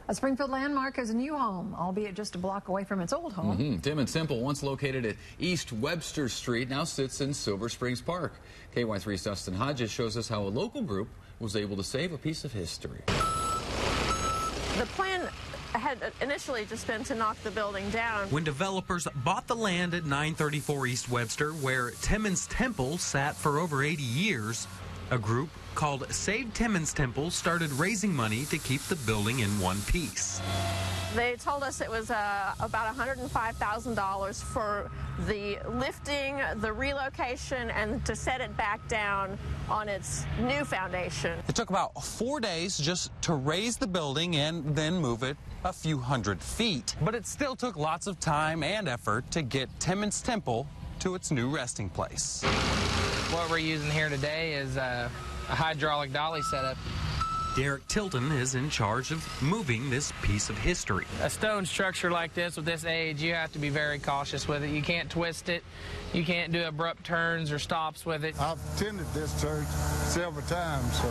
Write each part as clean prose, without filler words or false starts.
A Springfield landmark has a new home, albeit just a block away from its old home. Timmons Temple, once located at East Webster Street, now sits in Silver Springs Park. KY3's Dustin Hodges shows us how a local group was able to save a piece of history. The plan had initially just been to knock the building down. When developers bought the land at 934 East Webster, where Timmons Temple sat for over 80 years, a group called Save Timmons Temple started raising money to keep the building in one piece. They told us it was about $105,000 for the lifting, the relocation, and to set it back down on its new foundation. It took about 4 days just to raise the building and then move it a few hundred feet. But it still took lots of time and effort to get Timmons Temple to its new resting place. What we're using here today is a hydraulic dolly setup. Derek Tilton is in charge of moving this piece of history. A stone structure like this with this age, you have to be very cautious with it. You can't twist it. You can't do abrupt turns or stops with it. I've attended this church several times, so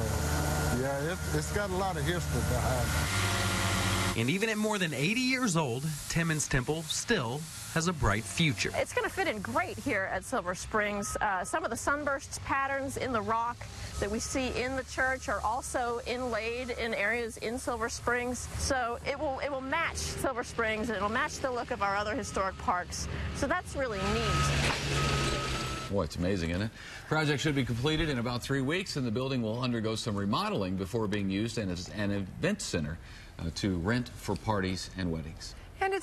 yeah, it's got a lot of history behind it. And even at more than 80 years old, Timmons Temple still has a bright future. It's going to fit in great here at Silver Springs. Some of the sunburst patterns in the rock that we see in the church are also inlaid in areas in Silver Springs. So it will match Silver Springs, and it will match the look of our other historic parks. So that's really neat. Boy, it's amazing, isn't it? Project should be completed in about 3 weeks, and the building will undergo some remodeling before being used as an event center to rent for parties and weddings. And it's a